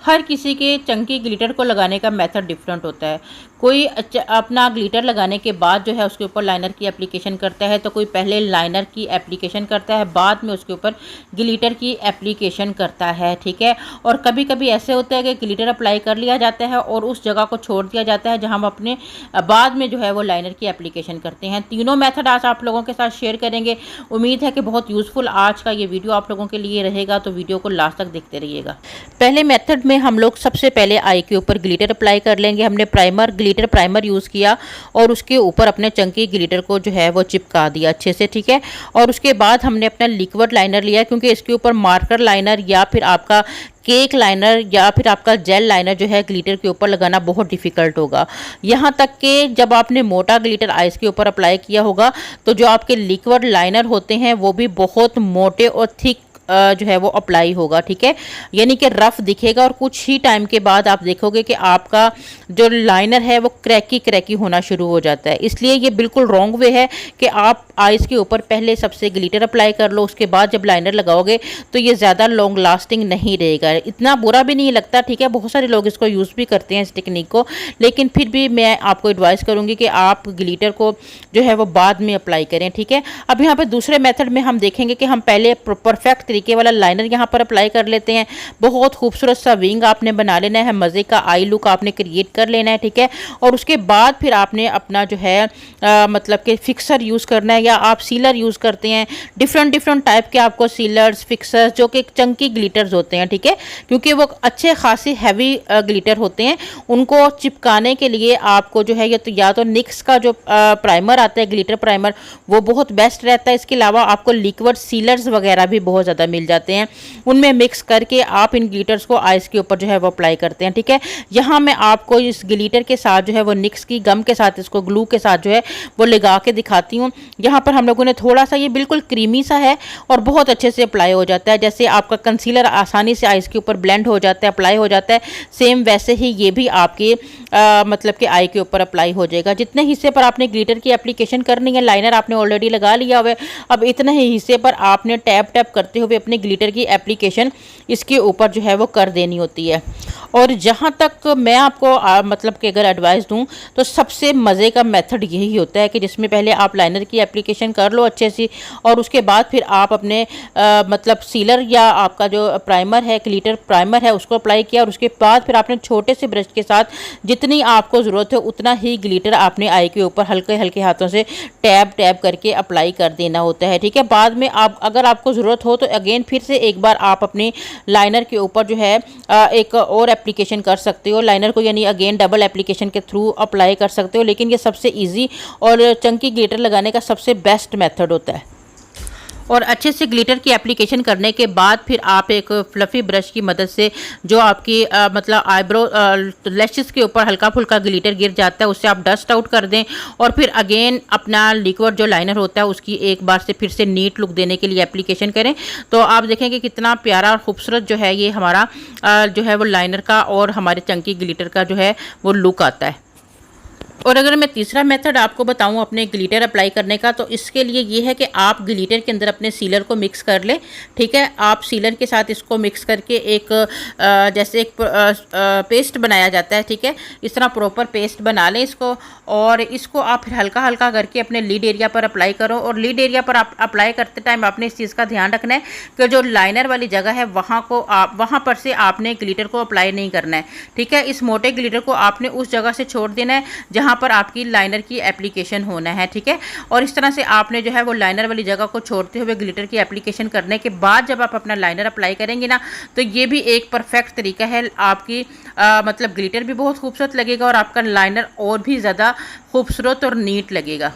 हर किसी के चंकी ग्लिटर को लगाने का मेथड डिफरेंट होता है। कोई अपना ग्लिटर लगाने के बाद जो है उसके ऊपर लाइनर की एप्लीकेशन करता है, तो कोई पहले लाइनर की एप्लीकेशन करता है, बाद में उसके ऊपर ग्लिटर की एप्लीकेशन करता है, ठीक है। और कभी कभी ऐसे होता है कि ग्लिटर अप्लाई कर लिया जाता है और उस जगह को छोड़ दिया जाता है जहां हम अपने बाद में जो है वो लाइनर की एप्लीकेशन करते हैं। तीनों मेथड आज आप लोगों के साथ शेयर करेंगे। उम्मीद है कि बहुत यूज़फुल आज का ये वीडियो आप लोगों के लिए रहेगा, तो वीडियो को लास्ट तक देखते रहिएगा। पहले मेथड में हम लोग सबसे पहले आई के ऊपर ग्लिटर अप्लाई कर लेंगे। हमने ग्लिटर प्राइमर यूज़ किया और उसके ऊपर अपने चंकी ग्लिटर को जो है वो चिपका दिया अच्छे से, ठीक है। और उसके बाद हमने अपना लिक्विड लाइनर लिया, क्योंकि इसके ऊपर मार्कर लाइनर या फिर आपका केक लाइनर या फिर आपका जेल लाइनर जो है ग्लिटर के ऊपर लगाना बहुत डिफ़िकल्ट होगा। यहाँ तक कि जब आपने मोटा ग्लिटर आइस के ऊपर अप्लाई किया होगा तो जो आपके लिक्विड लाइनर होते हैं वो भी बहुत मोटे और थिक जो है वो अप्लाई होगा, ठीक है। यानी कि रफ दिखेगा और कुछ ही टाइम के बाद आप देखोगे कि आपका जो लाइनर है वो क्रैकी होना शुरू हो जाता है। इसलिए ये बिल्कुल रॉन्ग वे है कि आप आइस के ऊपर पहले सबसे ग्लिटर अप्लाई कर लो, उसके बाद जब लाइनर लगाओगे तो ये ज़्यादा लॉन्ग लास्टिंग नहीं रहेगा। इतना बुरा भी नहीं लगता, ठीक है। बहुत सारे लोग इसको यूज़ भी करते हैं इस टेक्निक को, लेकिन फिर भी मैं आपको एडवाइस करूँगी कि आप ग्लिटर को जो है वो बाद में अप्लाई करें, ठीक है। अब यहाँ पर दूसरे मेथड में हम देखेंगे कि हम पहले परफेक्ट तरीके वाला लाइनर यहाँ पर अप्लाई कर लेते हैं। बहुत खूबसूरत सा विंग आपने बना लेना है, मज़े का आई लुक आपने क्रिएट कर लेना है, ठीक है। और उसके बाद फिर आपने अपना जो है मतलब कि फिक्सर यूज़ करना है, या आप सीलर यूज़ करते हैं। डिफरेंट टाइप के आपको सीलर्स, फिक्सर्स जो कि चंकी ग्लिटर्स होते हैं, ठीक है, क्योंकि वो अच्छे खासी हैवी ग्लिटर होते हैं। उनको चिपकाने के लिए आपको जो है या तो निक्स का जो प्राइमर आता है, ग्लिटर प्राइमर, वो बहुत बेस्ट रहता है। इसके अलावा आपको लिक्विड सीलर्स वगैरह भी बहुत ज़्यादा मिल जाते हैं, उनमें मिक्स करके आप इन ग्लिटर्स को आइस के ऊपर जो है वो अप्लाई करते हैं, ठीक है। यहाँ मैं आपको इस ग्लिटर के साथ जो है वो निक्स की गम के साथ, इसको ग्लू के साथ जो है वो लगा के दिखाती हूँ। यहाँ पर हम लोगों ने थोड़ा सा, ये बिल्कुल क्रीमी सा है और बहुत अच्छे से अप्लाई हो जाता है। जैसे आपका कंसीलर आसानी से आइस के ऊपर ब्लेंड हो जाता है, अप्लाई हो जाता है, सेम वैसे ही ये भी आपके मतलब कि आई के ऊपर अप्लाई हो जाएगा। जितने हिस्से पर आपने ग्लिटर की एप्लीकेशन करनी है, लाइनर आपने ऑलरेडी लगा लिया हुआ है, अब इतने ही हिस्से पर आपने टैप टैप करते हुए अपने ग्लिटर की एप्लीकेशन इसके ऊपर जो है वो कर देनी होती है। और जहाँ तक मैं आपको मतलब कि अगर एडवाइस दूँ तो सबसे मज़े का मेथड यही होता है कि जिसमें पहले आप लाइनर की एप्लीकेशन कर लो अच्छे से, और उसके बाद फिर आप अपने मतलब सीलर या आपका जो प्राइमर है, ग्लिटर प्राइमर है, उसको अप्लाई किया, और उसके बाद फिर आपने छोटे से ब्रश के साथ जितनी आपको ज़रूरत है उतना ही ग्लिटर आपने आई के ऊपर हल्के हल्के हाथों से टैप टैप करके अप्लाई कर देना होता है, ठीक है। बाद में आप अगर आपको ज़रूरत हो तो अगेन फिर से एक बार आप अपनी लाइनर के ऊपर जो है एक और एप्लीकेशन कर सकते हो लाइनर को, यानी अगेन डबल एप्लीकेशन के थ्रू अप्लाई कर सकते हो। लेकिन ये सबसे इजी और चंकी ग्लिटर लगाने का सबसे बेस्ट मेथड होता है। और अच्छे से ग्लिटर की एप्लीकेशन करने के बाद फिर आप एक फ्लफ़ी ब्रश की मदद से जो आपकी मतलब आईब्रो लैशेस के ऊपर हल्का फुल्का ग्लिटर गिर जाता है, उससे आप डस्ट आउट कर दें, और फिर अगेन अपना लिक्विड जो लाइनर होता है उसकी एक बार से फिर से नीट लुक देने के लिए एप्लीकेशन करें। तो आप देखेंगे कितना प्यारा और खूबसूरत जो है ये हमारा जो है वो लाइनर का और हमारे चंकी ग्लिटर का जो है वो लुक आता है। और अगर मैं तीसरा मेथड आपको बताऊं अपने ग्लिटर अप्लाई करने का, तो इसके लिए ये है कि आप ग्लिटर के अंदर अपने सीलर को मिक्स कर लें, ठीक है। आप सीलर के साथ इसको मिक्स करके एक जैसे एक पेस्ट बनाया जाता है, ठीक है, इस तरह प्रॉपर पेस्ट बना लें इसको, और इसको आप फिर हल्का हल्का करके अपने लीड एरिया पर अप्लाई करो। और लीड एरिया पर आप अप्लाई करते टाइम आपने इस चीज़ का ध्यान रखना है कि जो लाइनर वाली जगह है वहाँ पर से आपने ग्लिटर को अप्लाई नहीं करना है, ठीक है। इस मोटे ग्लिटर को आपने उस जगह से छोड़ देना है जहाँ पर आपकी लाइनर की एप्लीकेशन होना है, ठीक है। और इस तरह से आपने जो है वो लाइनर वाली जगह को छोड़ते हुए ग्लिटर की एप्लीकेशन करने के बाद जब आप अपना लाइनर अप्लाई करेंगे ना, तो ये भी एक परफेक्ट तरीका है। आपकी मतलब ग्लिटर भी बहुत खूबसूरत लगेगा और आपका लाइनर और भी ज़्यादा खूबसूरत और नीट लगेगा।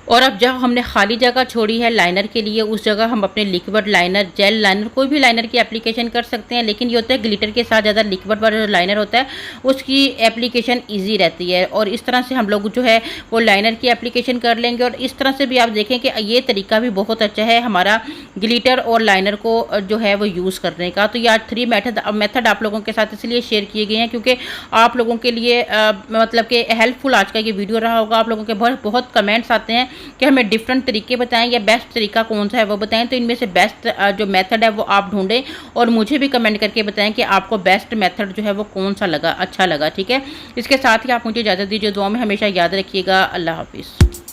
और अब जब हमने खाली जगह छोड़ी है लाइनर के लिए, उस जगह हम अपने लिक्विड लाइनर, जेल लाइनर, कोई भी लाइनर की एप्लीकेशन कर सकते हैं। लेकिन ये होता है ग्लिटर के साथ ज़्यादा लिक्विड वाला जो लाइनर होता है उसकी एप्लीकेशन इजी रहती है। और इस तरह से हम लोग जो है वो लाइनर की एप्लीकेशन कर लेंगे। और इस तरह से भी आप देखें कि ये तरीका भी बहुत अच्छा है हमारा ग्लिटर और लाइनर को जो है वो यूज़ करने का। तो ये आज 3 मेथड आप लोगों के साथ इसलिए शेयर किए गए हैं क्योंकि आप लोगों के लिए मतलब कि हेल्पफुल आज का ये वीडियो रहा होगा। आप लोगों के बहुत कमेंट्स आते हैं कि हमें डिफरेंट तरीके बताएं या बेस्ट तरीका कौन सा है वो बताएं। तो इनमें से बेस्ट जो मेथड है वो आप ढूंढें और मुझे भी कमेंट करके बताएं कि आपको बेस्ट मेथड जो है वो कौन सा लगा, अच्छा लगा। ठीक है, इसके साथ ही आप मुझे इजाज़त दीजिए। दुआ में हमेशा याद रखिएगा। अल्लाह हाफिज़।